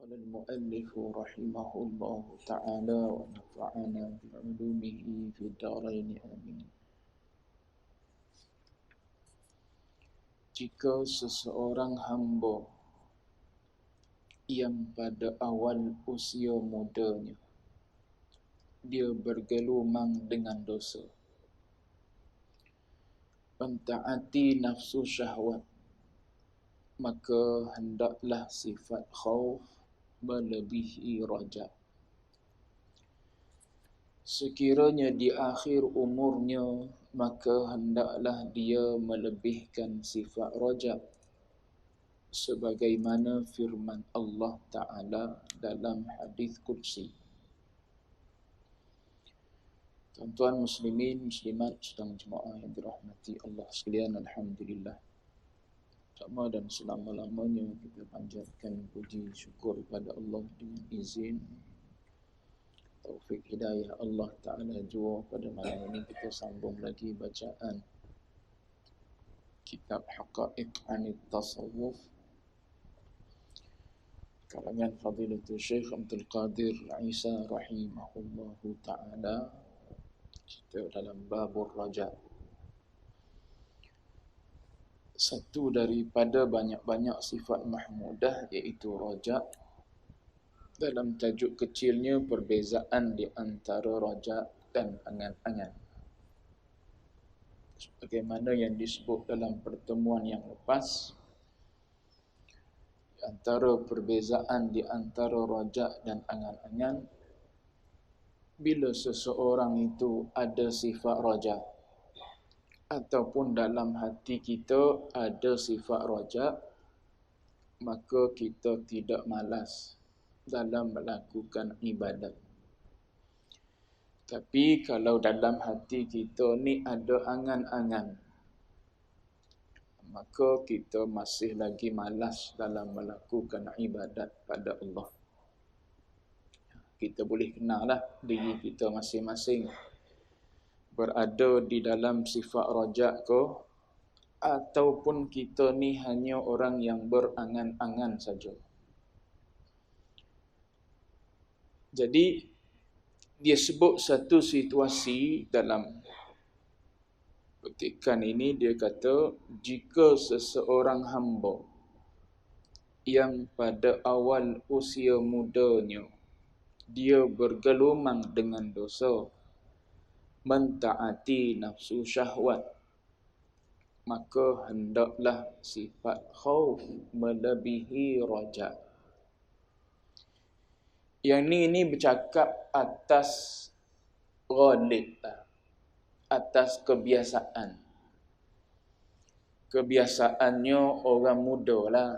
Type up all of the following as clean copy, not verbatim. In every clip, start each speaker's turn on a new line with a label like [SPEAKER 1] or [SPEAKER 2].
[SPEAKER 1] قال المؤلف رحمه الله تعالى ونفعنا بعلومه في الدارين آمين. Jika seseorang hamba yang pada awal usia mudanya dia bergelumang dengan dosa, mentaati nafsu syahwat, maka hendaklah sifat khauf melebihi raja. Sekiranya di akhir umurnya, maka hendaklah dia melebihkan sifat raja, sebagaimana firman Allah Ta'ala dalam hadis Qudsi. Tuan-tuan muslimin, muslimat, sedang jemaah yang dirahmati Allah sekalian, alhamdulillah. Sama dan selama-lamanya kita panjatkan puji syukur kepada Allah dengan izin taufik hidayah Allah Ta'ala jua. Pada malam ini kita sambung lagi bacaan kitab Haqa'iq Anit Tasawuf karangan Fadilatul Syekh Abdul Qadir Isa rahimahullahu ta'ala. Kita dalam babur raja, satu daripada banyak-banyak sifat mahmudah iaitu raja. Dalam tajuk kecilnya, perbezaan di antara raja dan angan-angan. Sebagaimana yang disebut dalam pertemuan yang lepas, antara perbezaan di antara raja dan angan-angan, bila seseorang itu ada sifat raja, ataupun dalam hati kita ada sifat raja, maka kita tidak malas dalam melakukan ibadat. Tapi kalau dalam hati kita ni ada angan-angan, maka kita masih lagi malas dalam melakukan ibadat pada Allah. Kita boleh kenal lah diri kita masing-masing berada di dalam sifat raja ke, ataupun kita ni hanya orang yang berangan-angan saja. Jadi dia sebut satu situasi dalam petikan ini. Dia kata, jika seseorang hamba yang pada awal usia mudanya dia bergelumang dengan dosa, mentaati nafsu syahwat, maka hendaklah sifat khauf melebihi raja. Yang ini bercakap atas ghalib, atas kebiasaan. Kebiasaannya orang muda lah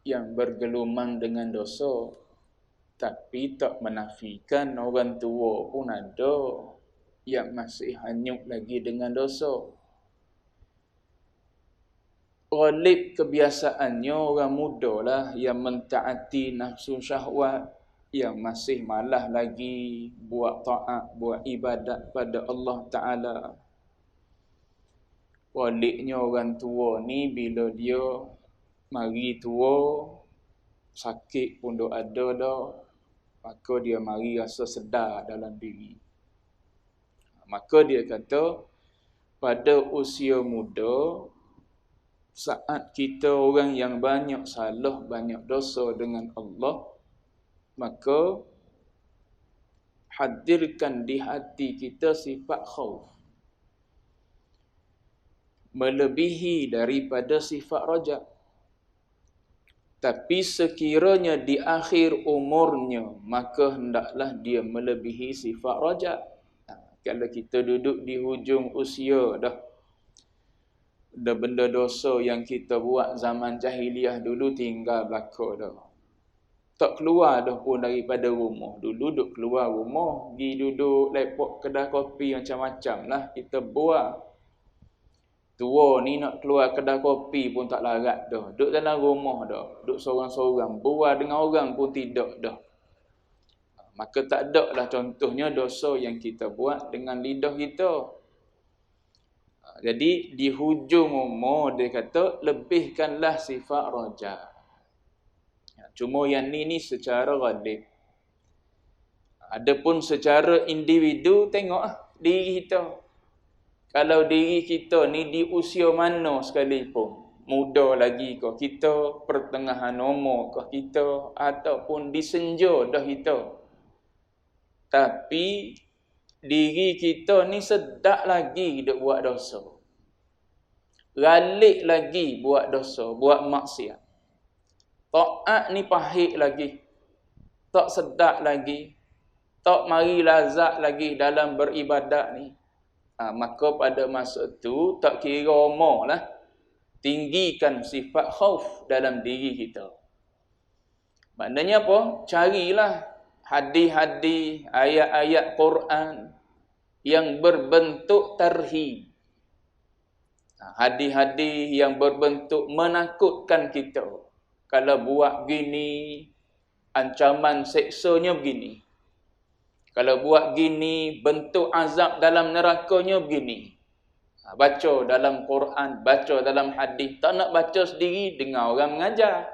[SPEAKER 1] yang bergelumang dengan dosa. Tapi tak menafikan orang tua pun ada yang masih hanyut lagi dengan dosa. Ghalib kebiasaannya orang muda lah yang mentaati nafsu syahwat, yang masih malah lagi buat taat, buat ibadat pada Allah Ta'ala. Waliknya orang tua ni bila dia mari tua, sakit pun dah ada dah, maka dia mari rasa sedar dalam diri. Maka dia kata, pada usia muda, saat kita orang yang banyak salah, banyak dosa dengan Allah, maka hadirkan di hati kita sifat khauf melebihi daripada sifat raja. Tapi sekiranya di akhir umurnya, maka hendaklah dia melebihi sifat raja. Kalau kita duduk di hujung usia dah, benda dosa yang kita buat zaman jahiliah dulu tinggal belaka dah. Tak keluar dah pun daripada rumah. Dulu duduk keluar rumah, pergi duduk lepok kedai kopi macam-macam lah kita buat. Tua ni nak keluar kedai kopi pun tak larat dah. Duduk dalam rumah dah, duduk sorang-sorang, buat dengan orang pun tidak dah. Maka tak ada lah contohnya dosa yang kita buat dengan lidah kita. Jadi di hujung umur dia kata, lebihkanlah sifat raja. Cuma yang ni secara ghalib. Adapun secara individu, tengok diri kita. Kalau diri kita ni di usia mana sekalipun, muda lagi ke kita, pertengahan umur ke kita, ataupun di senja dah kita. Tapi diri kita ni sedap lagi duk buat dosa. Galik lagi buat dosa, buat maksiat. Taat ni pahit lagi. Tak sedap lagi. Tak mari lazat lagi dalam beribadat ni. Maka pada masa tu tak kira umur lah. Tinggikan sifat khauf dalam diri kita. Maknanya apa? Carilah hadis-hadis, ayat-ayat Quran yang berbentuk tarhib. Hadis-hadis yang berbentuk menakutkan kita. Kalau buat gini, ancaman seksanya begini. Kalau buat gini, bentuk azab dalam nerakanya begini. Baca dalam Quran, baca dalam hadis. Tak nak baca sendiri, dengar orang mengajar.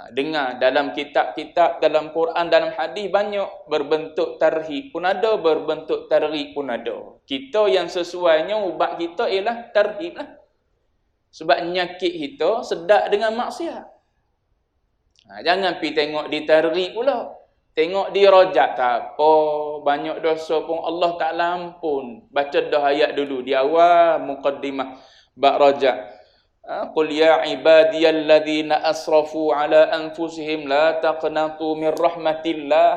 [SPEAKER 1] Dengar dalam kitab-kitab, dalam Quran, dalam hadis banyak berbentuk tarhib pun ada, berbentuk targhib pun ada. Kita yang sesuainya ubat kita ialah tarhib lah. Sebab nyakit kita sedap dengan maksiat. Jangan pergi tengok di targhib pula. Tengok di rojak tak apa, banyak dosa pun Allah Ta'ala ampun. Baca dah ayat dulu di awal muqaddimah bab rojak. Qul ya ibadiyalladzina asrafu ala anfusihim la taqnatu min rahmatillah.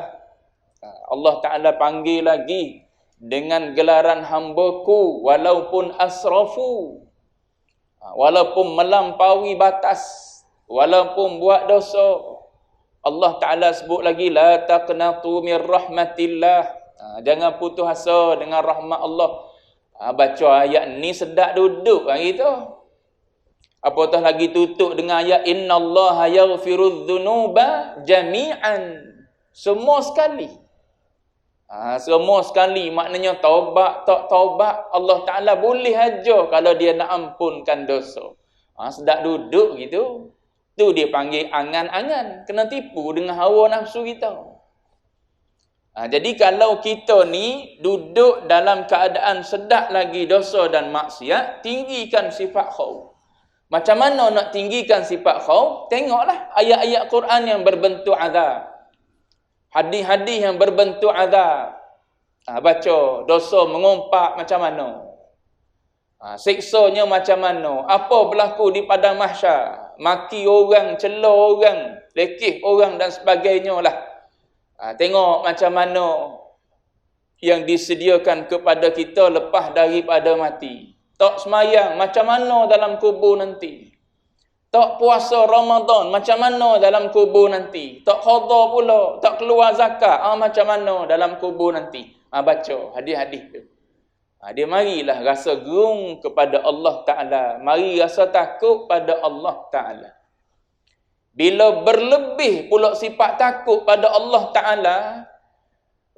[SPEAKER 1] Allah Ta'ala panggil lagi dengan gelaran hamba-Ku walaupun asrafu. Walaupun melampaui batas, walaupun buat dosa. Allah Ta'ala sebut lagi, la taqnatu min rahmatillah. Jangan putus asa dengan rahmat Allah. Baca ayat ni sedap duduk gitu. Apatah lagi tutup dengan ayat, innallaha yaghfirudz dzunuba jami'an. Semua sekali. Semua sekali maknanya taubat, tak taubat, Allah Ta'ala boleh aja kalau dia nak ampunkan dosa. Sedap duduk gitu. Tu dia panggil angan-angan. Kena tipu dengan hawa nafsu kita. Jadi kalau kita ni duduk dalam keadaan sedap lagi dosa dan maksiat, tinggikan sifat khauf. Macam mana nak tinggikan sifat khauf? Tengoklah ayat-ayat Quran yang berbentuk azab. Hadis-hadis yang berbentuk azab. Baca dosa mengumpat macam mana. Siksanya macam mana. Apa berlaku di padang mahsyar. Maki orang, cela orang, lekeh orang dan sebagainya lah. Tengok macam mana yang disediakan kepada kita lepas daripada mati. Tak semayang, macam mana dalam kubur nanti. Tak puasa Ramadan, macam mana dalam kubur nanti. Tak qada pula, tak keluar zakat, macam mana dalam kubur nanti. Baca hadis-hadis tu. Dia marilah rasa gerung kepada Allah Ta'ala. Mari rasa takut pada Allah Ta'ala. Bila berlebih pula sifat takut pada Allah Ta'ala,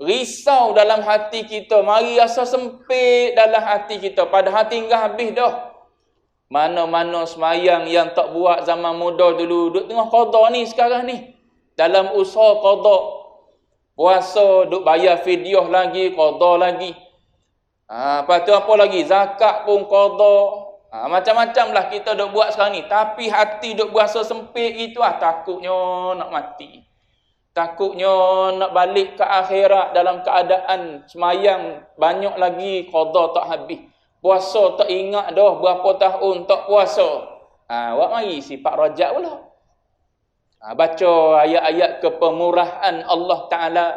[SPEAKER 1] risau dalam hati kita. Mari rasa sempit dalam hati kita. Padahal tinggal habis dah. Mana-mana semayang yang tak buat zaman muda dulu. Duk tengah qada ni sekarang ni. Dalam usaha qada. Puasa, duk bayar fidyah lagi, qada lagi. Lepas tu apa lagi? Zakat pun qada. Macam-macam lah kita duk buat sekarang ni. Tapi hati duk berasa sempit itu takutnya nak mati. Takutnya nak balik ke akhirat dalam keadaan semayang banyak lagi, qada tak habis. Puasa tak ingat dah berapa tahun tak puasa. Awak mari sifat rajak pula. Baca ayat-ayat kepemurahan Allah Ta'ala.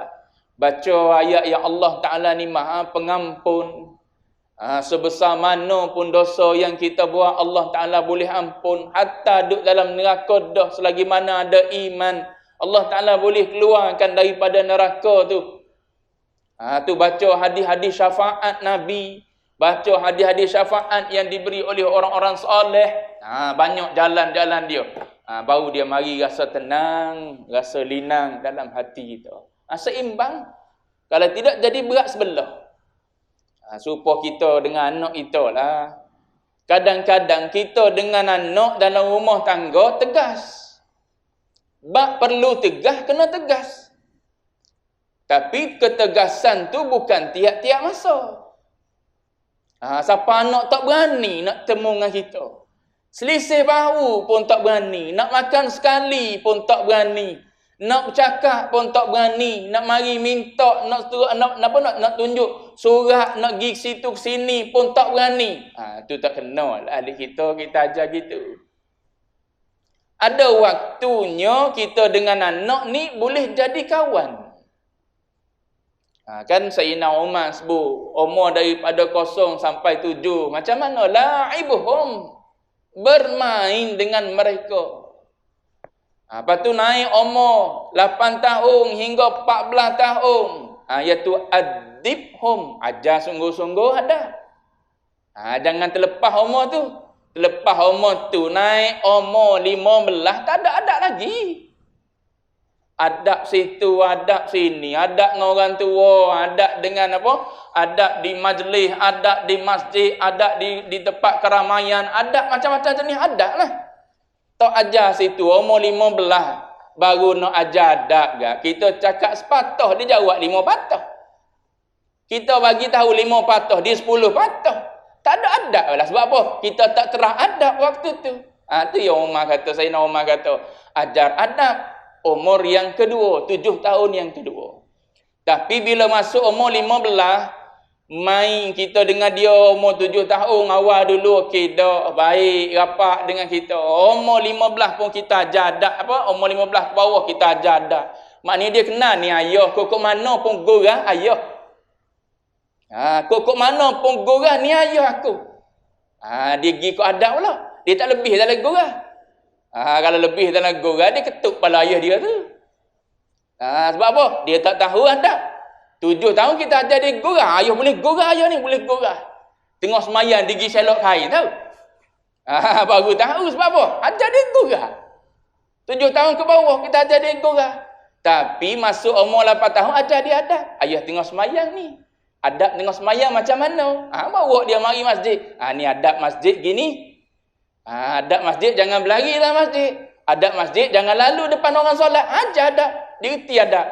[SPEAKER 1] Baca ayat yang Allah Ta'ala ni maha pengampun. Sebesar mana pun dosa yang kita buat, Allah Ta'ala boleh ampun. Hatta duduk dalam neraka dah, selagi mana ada iman, Allah Ta'ala boleh keluarkan daripada neraka tu. Tu baca hadis-hadis syafaat Nabi. Baca hadis-hadis syafaat yang diberi oleh orang-orang soleh. Banyak jalan-jalan dia. Baru dia mari rasa tenang, rasa linang dalam hati kita. Seimbang. Kalau tidak jadi berat sebelah. Supaya kita dengan anak kita lah. Kadang-kadang kita dengan anak dalam rumah tangga tegas. Bak perlu tegas, kena tegas. Tapi ketegasan tu bukan tiap-tiap masa. Siapa anak tak berani nak temu dengan kita. Selisih bahu pun tak berani. Nak makan sekali pun tak berani. Nak bercakap pun tak berani. Nak mari minta, nak tunjuk surat, nak pergi situ ke sini pun tak berani. Tu tak kena lah adik kita ajar gitu. Ada waktunya kita dengan anak ni boleh jadi kawan. Kan Sayyidina Umar sebut, umur daripada 0 sampai 7. Macam mana? La'ibuhum. Bermain dengan mereka. Lepas tu naik umur 8 tahun hingga 14 tahun. Iaitu adibhum. Ajar sungguh-sungguh ada. Jangan terlepas umur tu. Terlepas umur tu naik umur 15 tak ada adab lagi. Adab situ, adab sini, adab dengan orang tua, adab dengan apa? Adab di majlis, adab di masjid, adab di tempat keramaian, adab macam-macam jenis adab lah. Tak ajar situ umur 15 baru nak ajar adab ke. Kita cakap sepatah dia jawab 5 patah. Kita bagi tahu 5 patah, dia 10 patah. Tak ada adab lah. Sebab apa? Kita tak terah adab waktu tu. Tu yang Umar kata, Sayyidina Umar kata, ajar adab umur yang kedua, 7 tahun yang kedua. Tapi bila masuk umur 15, main kita dengan dia umur 7 tahun, awal dulu okey dah, baik, rapat dengan kita. Umur 15 pun kita ajar adab apa? Umur 15 ke bawah kita ajar adab. Maknanya dia kenal ni ayah, kok mana pun gurah ayah. Kok mana pun gurah ni ayah aku. Dia pergi ke adab pula. Dia tak lebih dalam gurah. Kalau lebih dalam gurah, dia ketuk kepala ayah dia tu. Sebab apa? Dia tak tahu adab. 7 tahun kita ajar dia gurah. Ayah boleh gurah, ayah ni boleh gurah. Tengok semayang, dia pergi selok kain tahu. Baru tahu sebab apa? Ajar dia gurah. 7 tahun ke bawah kita ajar dia gurah. Tapi masuk umur 8 tahun ajar dia adab. Ayah tengok semayang ni. Adab tengok semayang macam mana? Bawa dia mari masjid. Ni adab masjid gini. Adab masjid jangan berlari dalam masjid. Adab masjid jangan lalu depan orang solat. Ajar adab. Dia reti adab.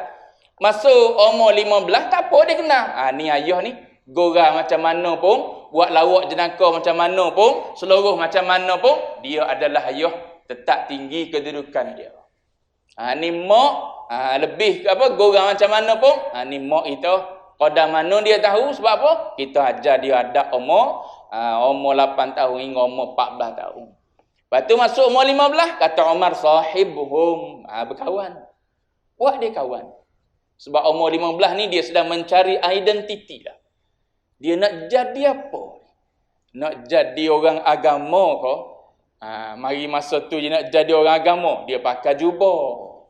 [SPEAKER 1] Masuk umur 15 tak apa dia kenal. Ni ayah ni. Gurah macam mana pun. Buat lawak jenaka macam mana pun. Seluruh macam mana pun. Dia adalah ayah. Tetap tinggi kedudukan dia. Ni mak. Lebih apa? Gurah macam mana pun. Ni mak kita. Qadar mana dia tahu sebab apa? Kita ajar dia adab umur 8 tahun hingga umur 14 tahun. Lepas tu masuk umur 15, kata Umar sahibuhum, berkawan. Buat dia kawan. Sebab umur 15 ni dia sedang mencari identiti dah. Dia nak jadi apa? Nak jadi orang agama ke? Mari masa tu dia nak jadi orang agama, dia pakai jubah.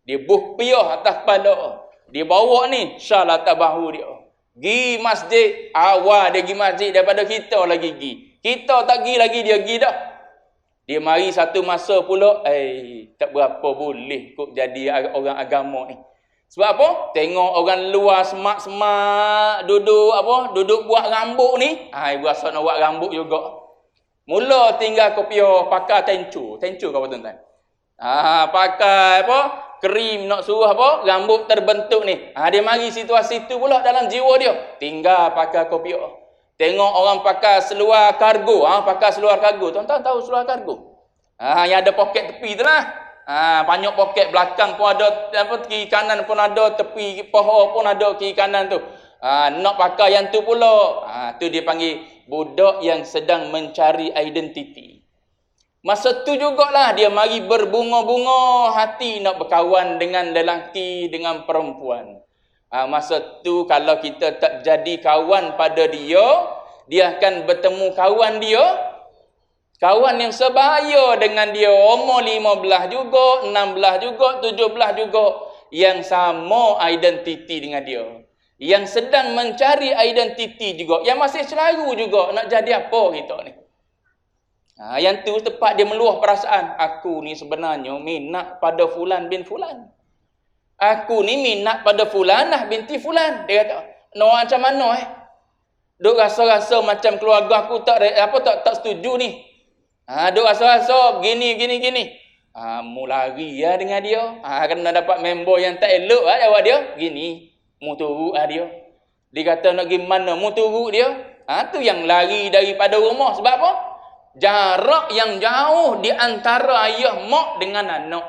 [SPEAKER 1] Dia buh piah atas kepala. Dia bawa ni, syal atas bahu dia. Gi masjid, awal dia gi masjid daripada kita lagi gi. Kita tak gi lagi, dia gi dah. Dia mari satu masa pula, tak berapa boleh kok jadi orang agama ni. Sebab apa? Tengok orang luar semak-semak, duduk buat rambut ni. Berasa nak buat rambut juga. Mula tinggal kopiah, pakai tencu. Tencu ke apa tuan-tuan? Pakai apa? Krim nak suruh apa? Rambut terbentuk ni. Dia mari situasi tu pula dalam jiwa dia. Tinggal pakai kopiah. Tengok orang pakai seluar kargo. Pakai seluar kargo. Tuan-tuan tahu seluar kargo? Yang ada poket tepi tu lah. Banyak poket belakang pun ada. Kiri kanan pun ada. Tepi paha pun ada kiri kanan tu. Nak pakai yang tu pula. Tu dia panggil budak yang sedang mencari identiti. Masa tu jugalah dia mari berbunga-bunga hati nak berkawan dengan lelaki, dengan perempuan. Masa tu kalau kita tak jadi kawan pada dia, dia akan bertemu kawan dia. Kawan yang sebaya dengan dia. Umur 15 juga, 16 juga, 17 juga. Yang sama identiti dengan dia. Yang sedang mencari identiti juga. Yang masih selalu juga nak jadi apa kita ni. Yang tu tepat dia meluah perasaan. Aku ni sebenarnya minat pada fulan bin fulan. Aku ni minat pada fulanah binti fulan. Dia kata, macam mana duk rasa-rasa macam keluarga aku tak setuju ni. Duk rasa-rasa gini. Mu lari ya dengan dia. Kena dapat member yang tak elok jawab dia. Gini, mu turut dia. Dia kata nak pergi mana, mu turut dia. Tu yang lari daripada rumah. Sebab apa? Jarak yang jauh di antara ayah mak dengan anak.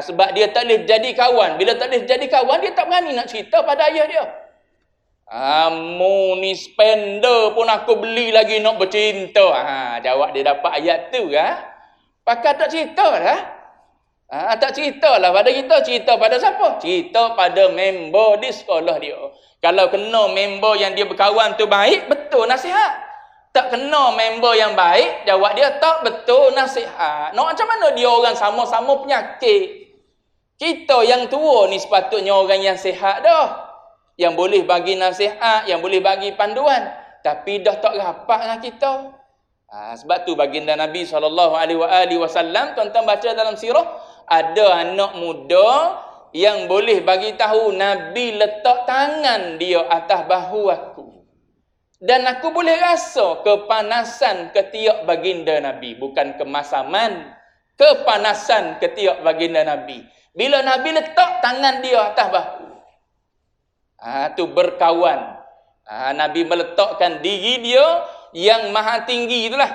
[SPEAKER 1] Sebab dia tak boleh jadi kawan. Bila tak boleh jadi kawan, dia tak berani nak cerita pada ayah dia. Mu ni spender pun aku beli lagi nak bercinta. Jawab dia dapat ayat tu Pakai tak cerita dah. Tak cerita lah pada kita. Cerita pada siapa? Cerita pada member di sekolah dia. Kalau kena member yang dia berkawan tu baik, betul nasihat. Tak kena member yang baik, jawab dia tak betul nasihat. Macam mana dia orang sama-sama penyakit? Kita yang tua ni sepatutnya orang yang sihat dah. Yang boleh bagi nasihat, yang boleh bagi panduan. Tapi dah tak rapat dengan kita. Sebab tu baginda Nabi SAW, tuan-tuan baca dalam sirah, ada anak muda yang boleh bagi tahu Nabi letak tangan dia atas bahu aku. Dan aku boleh rasa kepanasan ketiak baginda Nabi. Bukan kemasaman, kepanasan ketiak baginda Nabi. Bila Nabi letak tangan dia atas bahu. Tu berkawan. Nabi meletakkan diri dia yang maha tinggi itulah.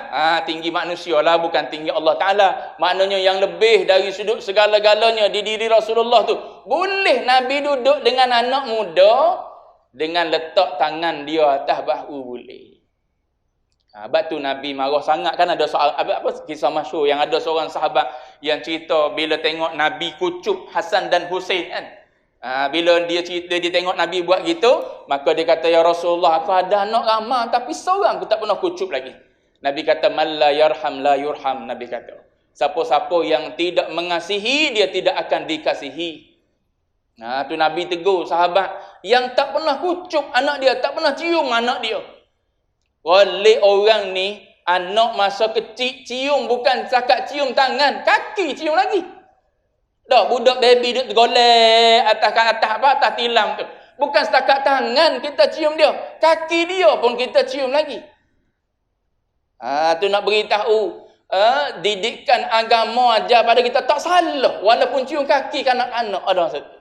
[SPEAKER 1] Tinggi manusia lah, bukan tinggi Allah Ta'ala. Maknanya yang lebih dari sudut segala-galanya di diri Rasulullah tu. Boleh Nabi duduk dengan anak muda dengan letak tangan dia atas bahu boleh. Sebab tu Nabi marah sangat. Kan ada soal, apa kisah masyhur yang ada seorang sahabat yang cerita bila tengok Nabi kucup Hasan dan Husain kan. Bila dia tengok Nabi buat gitu, maka dia kata, ya Rasulullah, aku ada anak ramai tapi seorang aku tak pernah kucup lagi. Nabi kata, man la yarham la yurham. Nabi kata, siapa-siapa yang tidak mengasihi, dia tidak akan dikasihi. Tu Nabi tegur sahabat yang tak pernah kucup anak dia, tak pernah cium anak dia. Oleh orang ni, anak masa kecil cium bukan setakat cium tangan, kaki cium lagi. Dah budak baby duduk golek atas tilam tu. Bukan setakat tangan kita cium dia, kaki dia pun kita cium lagi. Tu nak beritahu, didikan agama ajar pada kita tak salah walaupun cium kaki kanak-kanak ada satu.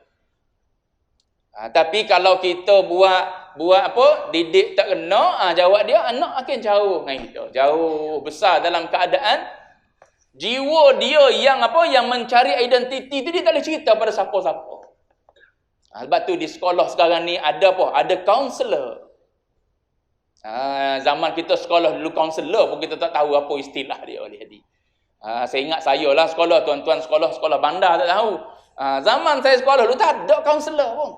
[SPEAKER 1] Tapi kalau kita buat apa, didik tak kena, jawab dia anak akan jauh dengan kita. Jauh besar dalam keadaan jiwa dia yang mencari identiti tu, dia tak boleh cerita pada siapa-siapa. Sebab tu di sekolah sekarang ni ada apa? Ada kaunselor. Zaman kita sekolah dulu kaunselor pun kita tak tahu apa istilah dia oleh adik. Saya ingat saya lah sekolah, tuan-tuan sekolah bandar tak tahu. Zaman saya sekolah dulu tak ada kaunselor pun.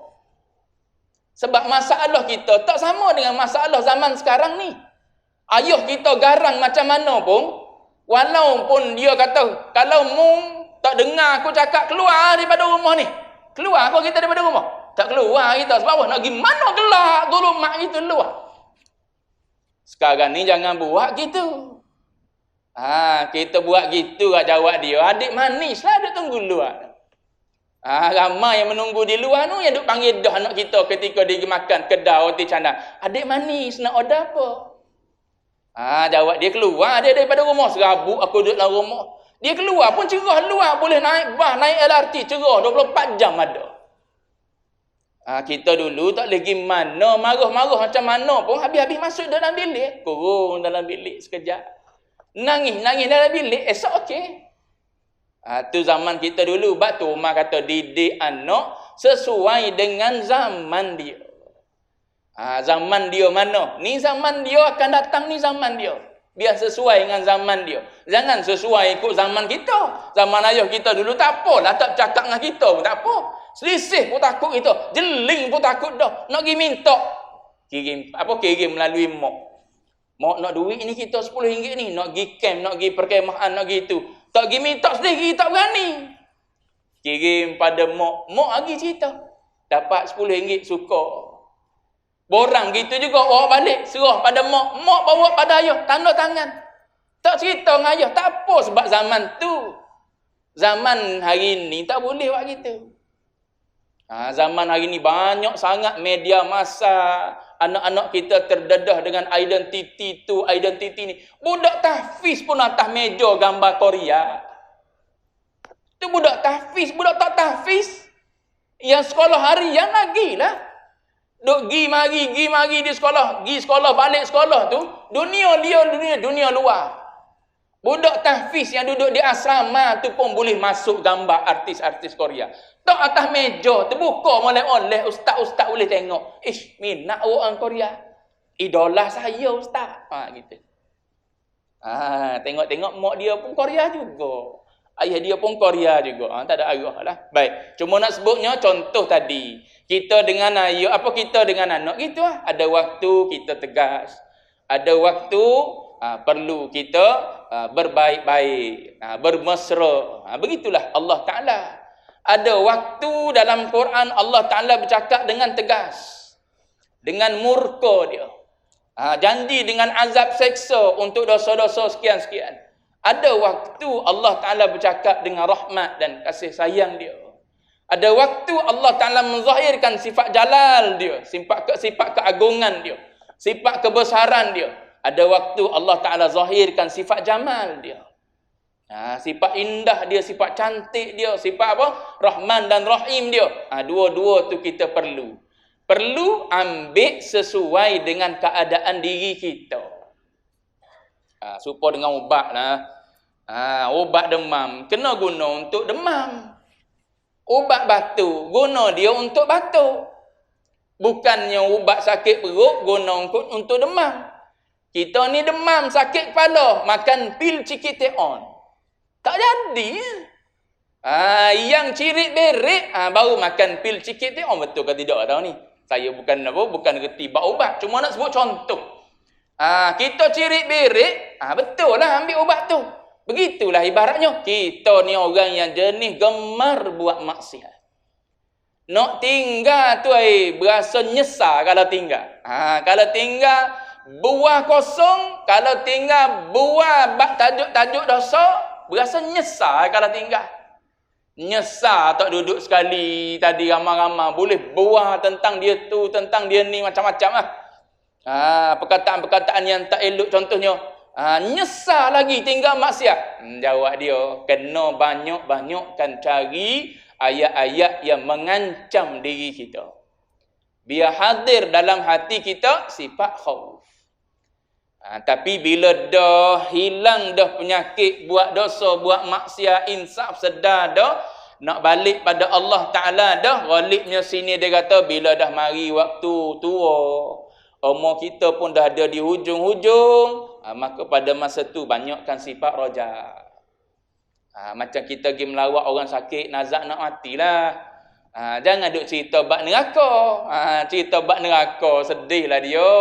[SPEAKER 1] Sebab masalah kita tak sama dengan masalah zaman sekarang ni. Ayah kita garang macam mana pun, walaupun dia kata, kalau mu tak dengar aku cakap, keluar daripada rumah ni. Keluar kau kita daripada rumah. Tak keluar kita. Sebab apa? Nak pergi mana gelap zulumat itu luar. Sekarang ni jangan buat gitu. Kita buat gitu lah jawab dia. Adik manis lah duk tunggu luar. Ramai yang menunggu di luar tu yang duk panggil dah anak kita ketika dia makan kedai roti canai. Adik manis nak order apa? Jawab dia keluar dia daripada rumah. Serabut aku duduk dalam rumah. Dia keluar pun cerah luar. Boleh naik bas, naik LRT cerah 24 jam ada. Kita dulu tak boleh pergi mana. Marah-marah macam mana pun. Habis-habis masuk dalam bilik. Kurung dalam bilik sekejap. Nangis dalam bilik. Esok okey. Tu zaman kita dulu. Sebab tu Umar kata didik anak sesuai dengan zaman dia. Zaman dia mana? Ni zaman dia akan datang, ni zaman dia. Biar sesuai dengan zaman dia. Jangan sesuai ikut zaman kita. Zaman ayah kita dulu tak apalah, tak cakap dengan kita pun tak apa. Selisih pun takut kita. Jeling pun takut dah. Nak pergi minta. Kirim melalui mak. Mak nak duit ni kita RM10 ni. Nak pergi camp, nak pergi perkemahan, nak pergi itu. Tak pergi minta sendiri, tak berani. Kirim pada mak. Mak lagi cerita. Dapat RM10 suka. Borang gitu juga bawa balik, serah pada mak. Mak bawa pada ayah, tanda tangan. Tak cerita dengan ayah, tak apa sebab zaman tu. Zaman hari ni tak boleh buat gitu. Zaman hari ni banyak sangat media massa. Anak-anak kita terdedah dengan identiti tu, identiti ni. Budak tahfiz pun atas meja gambar Korea. Tu budak tahfiz, budak tak tahfiz. Yang sekolah harian lagi lah. Duk gi mari di sekolah. Gi sekolah, balik sekolah tu. Dunia luar. Budak tahfiz yang duduk di asrama tu pun boleh masuk gambar artis-artis Korea. Tak atas meja, terbuka oleh ustaz-ustaz boleh tengok. Minat orang Korea. Idola saya ustaz. Gitu. Tengok-tengok mak dia pun Korea juga. Ayah dia pun Korea juga. Tak ada arah lah. Baik. Cuma nak sebutnya contoh tadi. Kita dengan ayah, kita dengan anak gitu lah. Ada waktu kita tegas. Ada waktu perlu kita berbaik-baik. Bermesra. Begitulah Allah Ta'ala. Ada waktu dalam Quran Allah Ta'ala bercakap dengan tegas. Dengan murka dia. Janji dengan azab seksa untuk dosa-dosa sekian-sekian. Ada waktu Allah Ta'ala bercakap dengan rahmat dan kasih sayang dia. Ada waktu Allah Ta'ala menzahirkan sifat jalal dia. Sifat keagungan dia. Sifat kebesaran dia. Ada waktu Allah Ta'ala zahirkan sifat jamal dia. Sifat indah dia, sifat cantik dia. Sifat apa? Rahman dan Rahim dia. Dua-dua tu kita perlu. Perlu ambil sesuai dengan keadaan diri kita. Supaya dengan ubat lah. Ubat demam. Kena guna untuk demam. Ubat batuk. Guna dia untuk batuk. Bukannya ubat sakit perut. Guna untuk demam. Kita ni demam, sakit kepala. Makan pil Cikiteon. Tak jadi. Yang cirit berik. Baru makan pil Cikiteon. Betul ke tidak tahu ni. Saya bukan reti ubat. Cuma nak sebut contoh. Kita cirit berik, betul lah ambil ubat tu. Begitulah ibaratnya. Kita ni orang yang jenis gemar buat maksiat. Nak tinggal tu berasa nyesal kalau tinggal. Kalau tinggal buah kosong, kalau tinggal buah tajuk-tajuk dosa, berasa nyesal kalau tinggal. Nyesal tak duduk sekali tadi ramai-ramai boleh buah tentang dia tu, tentang dia ni macam-macam lah. Perkataan-perkataan yang tak elok contohnya. Nyesal lagi tinggal maksiat. Jawab dia, kena banyak-banyakkan cari ayat-ayat yang mengancam diri kita. Biar hadir dalam hati kita sifat khauf. Tapi bila dah hilang dah penyakit buat dosa, buat maksiat, insaf, sedar dah, nak balik pada Allah Ta'ala dah, ghalibnya sini dia kata bila dah mari waktu tua, umur kita pun dah ada di hujung-hujung, maka pada masa tu banyakkan sifat roja. Macam kita pergi melawat orang sakit, nazak nak matilah. Jangan duk cerita bab neraka. Cerita bab neraka, sedihlah dia.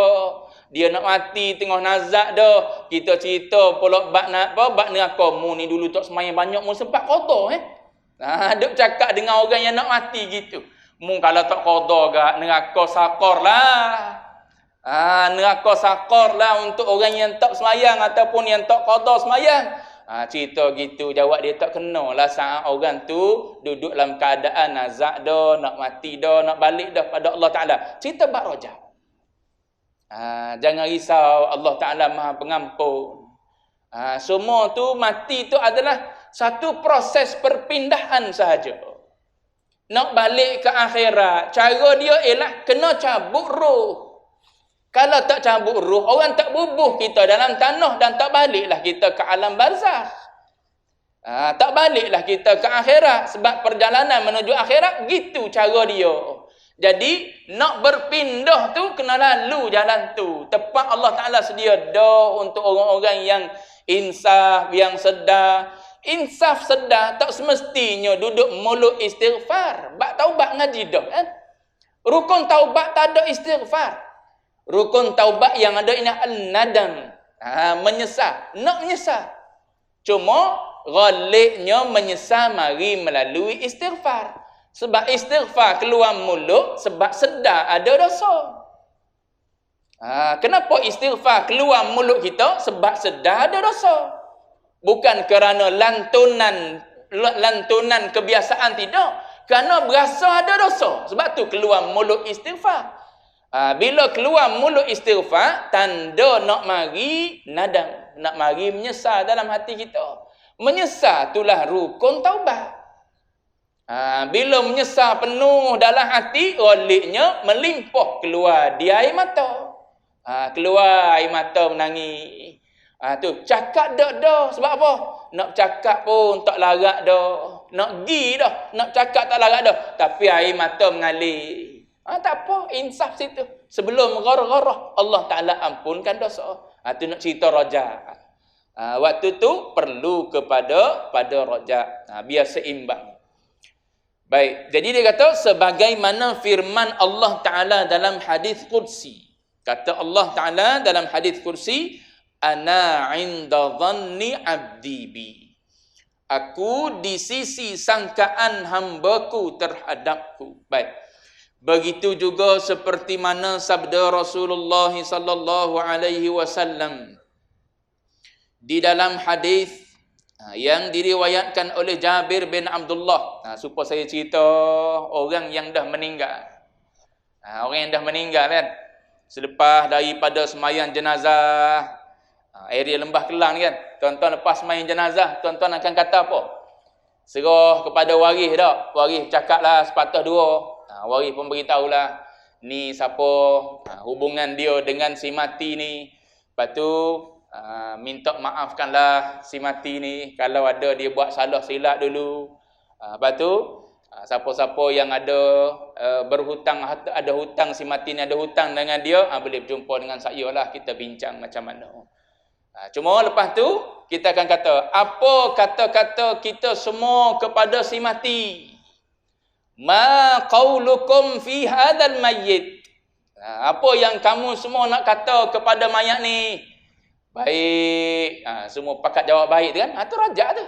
[SPEAKER 1] Dia nak mati tengah nazak dah. Kita cerita pula bab neraka. Mu ni dulu tak semayang banyak, mu sempat qada duk cakap dengan orang yang nak mati gitu. Mu kalau tak qada gak neraka sakor lah. Neraka sakor lah untuk orang yang tak semayang ataupun yang tak qada semayang. Cerita gitu, jawab dia tak kena lah saat orang tu duduk dalam keadaan nazak dah, nak mati dah, nak balik dah pada Allah Ta'ala. Cerita bab rojak. Jangan risau, Allah Ta'ala Maha Pengampun. Semua tu mati tu adalah satu proses perpindahan sahaja. Nak balik ke akhirat, cara dia ialah kena cabut roh. Kalau tak cabut roh, orang tak bubuh kita dalam tanah dan tak baliklah kita ke alam barzakh. Tak baliklah kita ke akhirat sebab perjalanan menuju akhirat gitu cara dia. Jadi nak berpindah tu kena lalu jalan tu. Tepat Allah Ta'ala sedia dah untuk orang-orang yang insaf, yang sedar. Insaf sedar tak semestinya duduk mulut istighfar. Bak taubat ngaji dah kan. Rukun taubat tak ada istighfar. Rukun taubat yang ada ini al-nadam. Menyesal. Nak menyesal. Cuma ghalibnya menyesal mari melalui istighfar. Sebab istighfar keluar mulut sebab sedar ada dosa. Kenapa istighfar keluar mulut kita? Sebab sedar ada dosa. Bukan kerana lantunan kebiasaan, tidak. Kerana berasa ada dosa. Sebab tu keluar mulut istighfar. Bila keluar mulut istighfar, tanda nak mari nadam, nak mari menyesal dalam hati kita. Menyesal itulah rukun taubat. Bila menyesal penuh dalam hati, goliknya melimpah keluar dia air mata. Keluar air mata menangis. Tu cakap dak. Sebab apa? Nak cakap pun tak larat dah. Nak gi dah. Nak cakap tak larat dah. Tapi air mata mengalir. Tak apa, insaf situ. Sebelum gharah-gharah, Allah Ta'ala ampunkan dosa. Tu nak cerita rojak. Waktu tu perlu kepada rojak. Biar seimbang. Baik, jadi dia kata sebagaimana firman Allah Ta'ala dalam hadis Qudsi. Kata Allah Ta'ala dalam hadis Qudsi, ana 'inda dhanni 'abdi bi. Aku di sisi sangkaan hambaku terhadapku. Baik. Begitu juga seperti mana sabda Rasulullah sallallahu alaihi wasallam di dalam hadis yang diriwayatkan oleh Jabir bin Abdullah. Supaya saya cerita orang yang dah meninggal. Orang yang dah meninggal kan. Selepas daripada semayang jenazah, area Lembah Kelang kan. Tuan-tuan lepas semayang jenazah, tuan-tuan akan kata apa? Serah kepada waris dak. Waris cakaplah sepatah dua. Waris pun beritahulah. Ni siapa, hubungan dia dengan si mati ni. Lepas tu, minta maafkanlah si mati ni kalau ada dia buat salah silap dulu. Lepas tu siapa-siapa yang ada berhutang, ada hutang si mati ni, ada hutang dengan dia, boleh berjumpa dengan saya lah, kita bincang macam mana. Cuma lepas tu kita akan kata apa kata-kata kita semua kepada si mati. Ma qaulukum fi hadzal mayyit. Apa yang kamu semua nak kata kepada mayat ni? Baik. Semua pakat jawab baik tu kan? Tu rajak tu.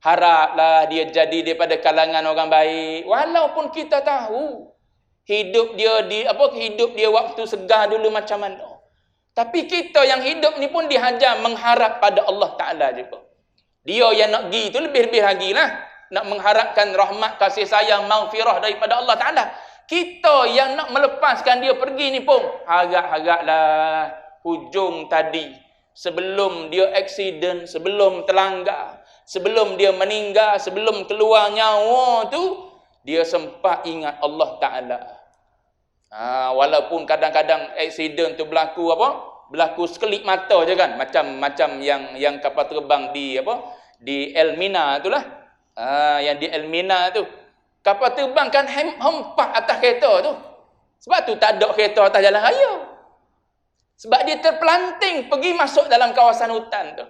[SPEAKER 1] Haraplah dia jadi daripada kalangan orang baik. Walaupun kita tahu hidup dia waktu segar dulu macam mana. Tapi kita yang hidup ni pun dihajar mengharap pada Allah Ta'ala juga. Dia yang nak pergi tu lebih-lebih lagi lah. Nak mengharapkan rahmat, kasih sayang, maghfirah daripada Allah Ta'ala. Kita yang nak melepaskan dia pergi ni pun harap-haraplah hujung tadi. Sebelum dia aksiden, sebelum terlanggar, sebelum dia meninggal, sebelum keluar nyawa tu, dia sempat ingat Allah Ta'ala. Walaupun kadang-kadang aksiden tu berlaku berlaku sekelip mata je kan, macam yang kapal terbang di Elmina tu lah. Yang di Elmina tu kapal terbang kan hempak atas kereta tu. Sebab tu tak ada kereta atas jalan raya. Sebab dia terpelanting pergi masuk dalam kawasan hutan tu.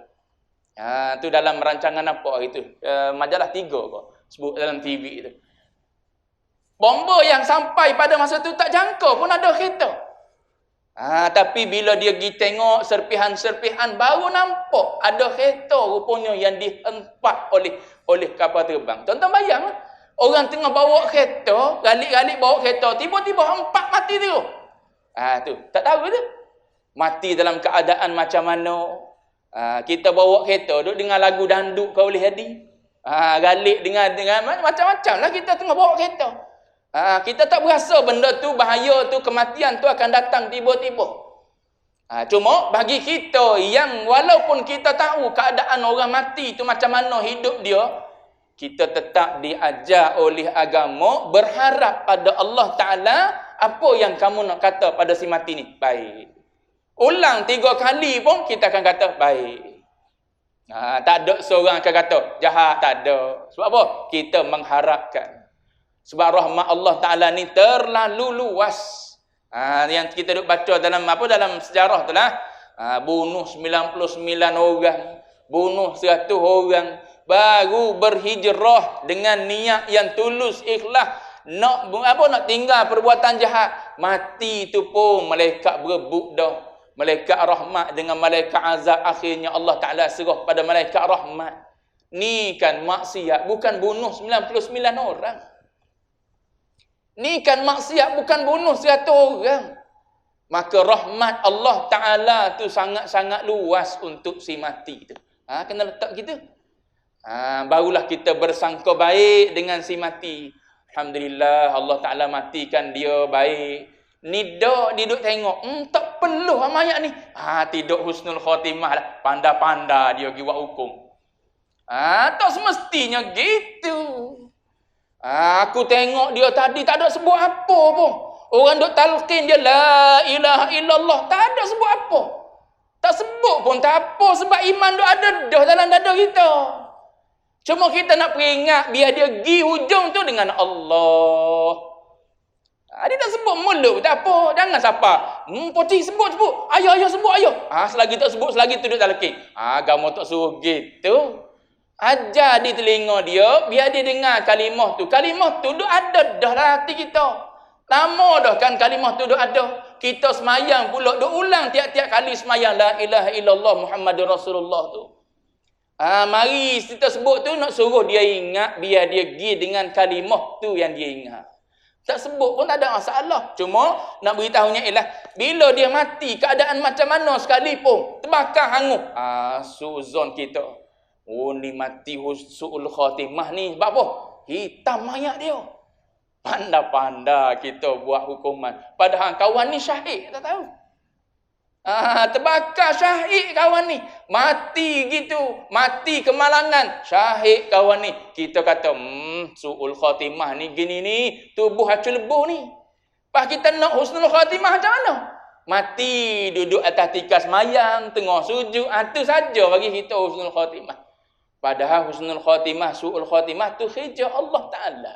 [SPEAKER 1] Tu dalam rancangan apa itu? Majalah 3 kok sebut dalam TV tu. Bomba yang sampai pada masa tu tak jangka pun ada kereta. Tapi bila dia pergi tengok serpihan-serpihan, baru nampak ada kereta rupanya yang dihempak oleh kapal terbang. Tuan-tuan bayanglah. Orang tengah bawa kereta, galik-galik bawa kereta, tiba-tiba hempak mati tu. Tu, tak tahu tu. Mati dalam keadaan macam mana. Kita bawa kereta, duduk dengar lagu danduk kau boleh jadi. Galik dengan macam-macam lah kita tengah bawa kereta. Kita tak berasa benda tu, bahaya tu, kematian tu akan datang tiba-tiba. Cuma bagi kita yang walaupun kita tahu keadaan orang mati tu macam mana hidup dia, kita tetap diajar oleh agama berharap pada Allah Ta'ala. Apa yang kamu nak kata pada si mati ni? Baik. Ulang 3 kali pun kita akan kata baik. Tak ada seorang akan kata jahat, tak ada. Sebab apa? Kita mengharapkan. Sebab rahmat Allah Ta'ala ni terlalu luas. Yang kita duk baca dalam sejarah tu lah. Bunuh 99 orang. Bunuh 100 orang. Baru berhijrah dengan niat yang tulus, ikhlas. Nak tinggal perbuatan jahat. Mati tu pun malaikat berebut dah. Malaikat rahmat dengan malaikat azab. Akhirnya Allah Ta'ala serah pada malaikat rahmat. Ni kan maksiat, bukan bunuh 99 orang. Ni kan maksiat, bukan bunuh 100 orang. Maka rahmat Allah Ta'ala tu sangat-sangat luas untuk si mati tu. Kena letak gitu. Barulah kita bersangka baik dengan si mati. Alhamdulillah Allah Ta'ala matikan dia baik. Ni dia duduk tengok, tak perlu mayat ni. Tidak husnul khatimah lah. Pandai-pandai dia pergi buat hukum. Tak semestinya gitu. Aku tengok dia tadi tak ada sebut apa pun. Orang duk talqin je la ilaha illallah, tak ada sebut apa. Tak sebut pun tak apa sebab iman duk ada dah dalam dada kita. Cuma kita nak peringat biar dia pergi hujung tu dengan Allah. Dia tak sebut mulut tak apa. Jangan siapa. Poti sebut. Ayah sebut ayah. Selagi tak sebut, selagi tu duk talqin. Agama tak suruh gitu. Ajar di telinga dia biar dia dengar kalimah tu. Kalimah tu duk ada dah dalam hati kita. Lama dah kan kalimah tu duk ada. Kita semayang pula duk ulang tiap-tiap kali semayang la ilaha illallah Muhammadur Rasulullah tu. Mari kita sebut tu nak suruh dia ingat biar dia pergi dengan kalimah tu yang dia ingat. Tak sebut pun tak ada masalah. Cuma nak beritahunya ialah bila dia mati keadaan macam mana sekalipun terbakar hangus. Suzon kita. Ni mati su'ul khatimah ni sebab apa? Hitam mayat dia. Pandai-pandai kita buat hukuman. Padahal kawan ni syahid tak tahu. Terbakar syahid kawan ni. Mati gitu. Mati kemalangan. Syahid kawan ni. Kita kata, su'ul khatimah ni gini ni. Tubuh hacul lebuh ni. Lepas kita nak husnul khatimah macam mana? Mati duduk atas tikas mayang. Tengah sujud. Itu saja bagi kita husnul khatimah. Padahal husnul khatimah, su'ul khatimah tu hijau Allah Ta'ala.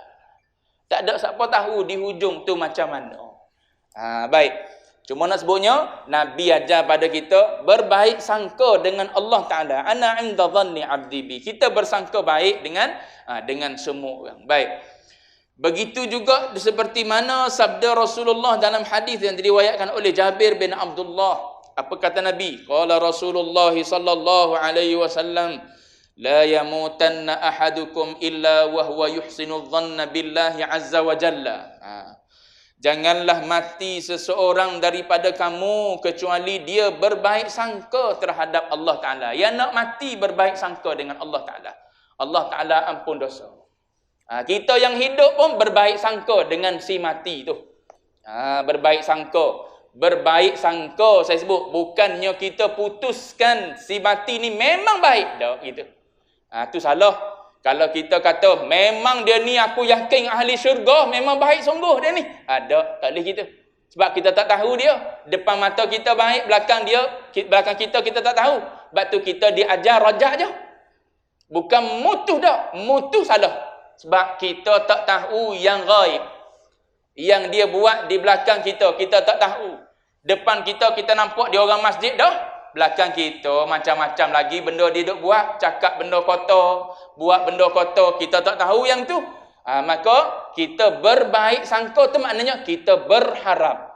[SPEAKER 1] Tak ada siapa tahu di hujung tu macam mana. Baik. Cuma nak sebutnya, Nabi ajar pada kita berbaik sangka dengan Allah Ta'ala. Ana inda dhanni abdi bi. Kita bersangka baik dengan semua orang. Baik. Begitu juga seperti mana sabda Rasulullah dalam hadis yang diriwayatkan oleh Jabir bin Abdullah. Apa kata Nabi? Qala Rasulullah sallallahu alaihi wasallam, la yamutanna ahadukum illa wa huwa yuhsinu dhanna billahi azza wa jalla. Janganlah mati seseorang daripada kamu kecuali dia berbaik sangka terhadap Allah Ta'ala. Yang nak mati berbaik sangka dengan Allah Ta'ala. Allah Ta'ala ampun dosa. Kita yang hidup pun berbaik sangka dengan si mati tu. Berbaik sangka. Berbaik sangka saya sebut. Bukannya kita putuskan si mati ni memang baik. Tak gitu. Tu salah. Kalau kita kata, memang dia ni aku yakin ahli syurga, memang baik sungguh dia ni. Tak boleh gitu. Sebab kita tak tahu dia. Depan mata kita baik, belakang kita tak tahu. Sebab tu kita diajar rajak je. Bukan mutuh dah. Mutuh salah. Sebab kita tak tahu yang ghaib. Yang dia buat di belakang kita tak tahu. Depan kita nampak dia orang masjid dah. Belakang kita macam-macam lagi benda dia duk buat. Cakap benda kotor, buat benda kotor, kita tak tahu yang tu. Maka kita berbaik sangka tu maknanya kita berharap.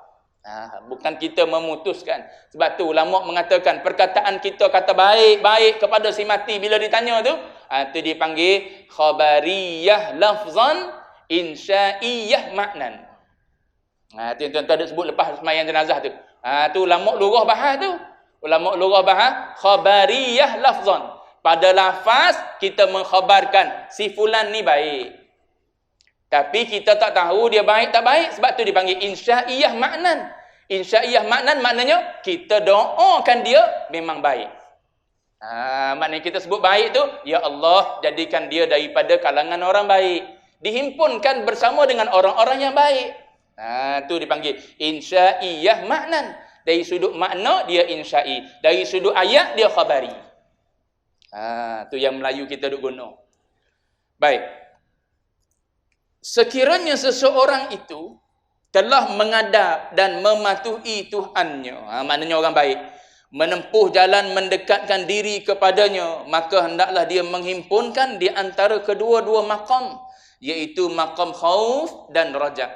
[SPEAKER 1] Bukan kita memutuskan. Sebab tu ulama mengatakan perkataan kita kata baik-baik kepada si mati bila ditanya tu, tu dipanggil khabariyah lafzan, insya'iyah maknan. Tu yang tuan-tuan ada sebut lepas sembahyang jenazah tu. Tu ulama lurah bahas tu. Ulama lurah bahas khabariyah lafzan. Pada lafaz kita mengkhabarkan si fulan ni baik. Tapi kita tak tahu dia baik tak baik, sebab tu dipanggil insya'iyah maknan. Insya'iyah maknan maknanya kita doakan dia memang baik. Maknanya kita sebut baik tu, ya Allah jadikan dia daripada kalangan orang baik. Dihimpunkan bersama dengan orang-orang yang baik. Tu dipanggil insya'iyah maknan. Dari sudut makna dia insya'i. Dari sudut ayat dia khabari. Tu yang Melayu kita duk guna. Baik. Sekiranya seseorang itu telah mengadap dan mematuhi Tuhannya. Maknanya orang baik. Menempuh jalan mendekatkan diri kepadanya. Maka hendaklah dia menghimpunkan di antara kedua-dua maqam. Iaitu maqam khauf dan rajak.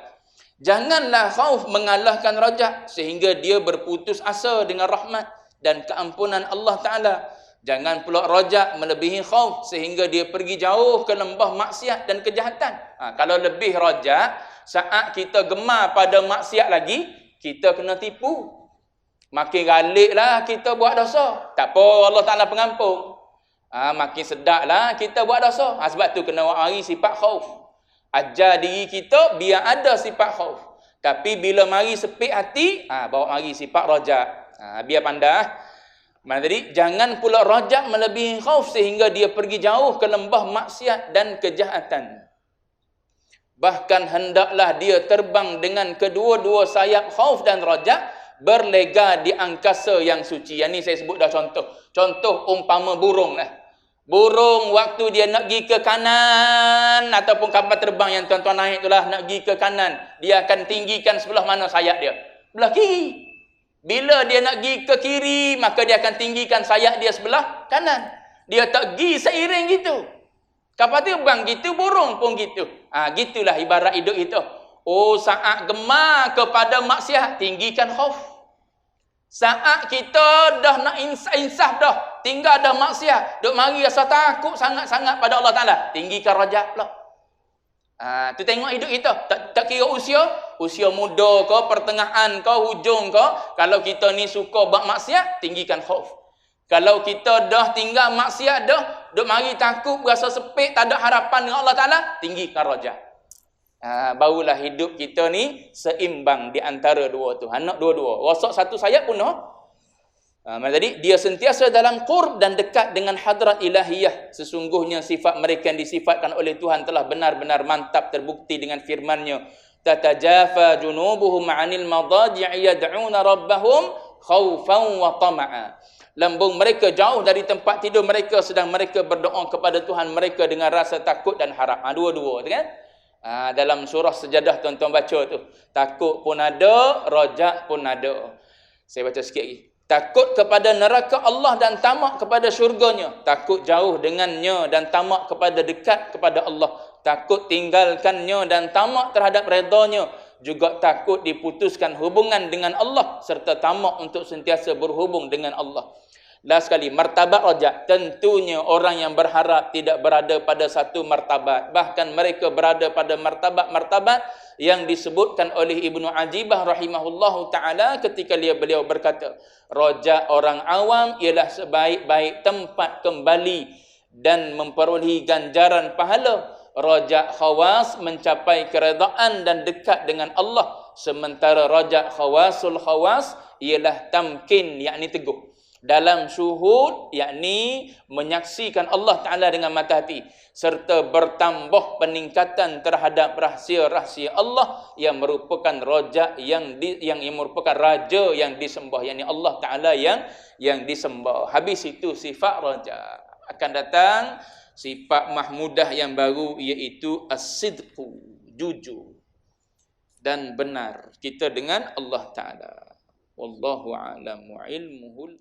[SPEAKER 1] Janganlah khauf mengalahkan rajak sehingga dia berputus asa dengan rahmat dan keampunan Allah Ta'ala. Jangan pula rajak melebihi khauf sehingga dia pergi jauh ke lembah maksiat dan kejahatan. Kalau lebih rajak, saat kita gemar pada maksiat lagi, kita kena tipu. Makin galiklah kita buat dosa. Tak apa, Allah Ta'ala pengampun. Makin sedaklah kita buat dosa. Sebab tu kena wari sifat khauf. Ajar diri kita biar ada sifat khauf. Tapi bila mari sepit hati, bawa mari sifat rajak. Biar pandai. Mana tadi? Jangan pula rajak melebihi khauf sehingga dia pergi jauh ke lembah maksiat dan kejahatan. Bahkan hendaklah dia terbang dengan kedua-dua sayap khauf dan raja, berlega di angkasa yang suci. Yang ni saya sebut dah contoh. Contoh umpama burung lah. Burung waktu dia nak pergi ke kanan ataupun kapal terbang yang tuan-tuan naik itulah nak pergi ke kanan, dia akan tinggikan sebelah mana sayap dia? Sebelah kiri. Bila dia nak pergi ke kiri, maka dia akan tinggikan sayap dia sebelah kanan. Dia tak pergi seiring gitu. Kapal terbang gitu, burung pun gitu. Gitulah ibarat hidup itu. Oh, saat gemar kepada maksiat, tinggikan khauf. Saat kita dah nak insaf dah, tinggal dah maksiat, duk mari rasa takut sangat-sangat pada Allah Ta'ala, tinggikan raja pula. Tu tengok hidup kita. Tak kira usia muda ke, pertengahan ke, hujung ke. Kalau kita ni suka buat maksiat, tinggikan khauf. Kalau kita dah tinggal maksiat dah, duk mari takut, berasa sepik, tak ada harapan dengan Allah Ta'ala, tinggikan raja. Barulah hidup kita ni seimbang di antara dua tu. Nak dua-dua. Rosak satu sayap pun Jadi dia sentiasa dalam qurb dan dekat dengan hadrat ilahiyah. Sesungguhnya sifat mereka yang disifatkan oleh Tuhan telah benar-benar mantap terbukti dengan firman-Nya. Tatajafa junubuhum 'anil madaji'i yad'una rabbahum khaufan wa tama'a. Lambung mereka jauh dari tempat tidur mereka sedang mereka berdoa kepada Tuhan mereka dengan rasa takut dan harap. Dua-dua tu kan? Dalam surah Sejadah tuan-tuan baca tu. Takut pun ada, rajak pun ada. Saya baca sikit lagi. Takut kepada neraka Allah dan tamak kepada syurganya. Takut jauh dengannya dan tamak kepada dekat kepada Allah. Takut tinggalkannya dan tamak terhadap redanya. Juga takut diputuskan hubungan dengan Allah serta tamak untuk sentiasa berhubung dengan Allah. Last sekali, martabat rajak. Tentunya orang yang berharap tidak berada pada satu martabat. Bahkan mereka berada pada martabat-martabat yang disebutkan oleh Ibnu Ajibah rahimahullahu ta'ala ketika beliau berkata, rajak orang awam ialah sebaik-baik tempat kembali dan memperolehi ganjaran pahala. Rajak khawas mencapai keredaan dan dekat dengan Allah. Sementara rajak khawasul khawas ialah tamkin, yakni teguh dalam syuhud, yakni menyaksikan Allah Ta'ala dengan mata hati, serta bertambah peningkatan terhadap rahsia-rahsia Allah yang merupakan rajak yang merupakan raja yang disembah, yakni Allah Ta'ala yang disembah. Habis itu sifat rajak. Akan datang sifat mahmudah yang baru, iaitu as-sidqu, jujur dan benar kita dengan Allah Ta'ala. Wallahu a'lam wa ilmuhul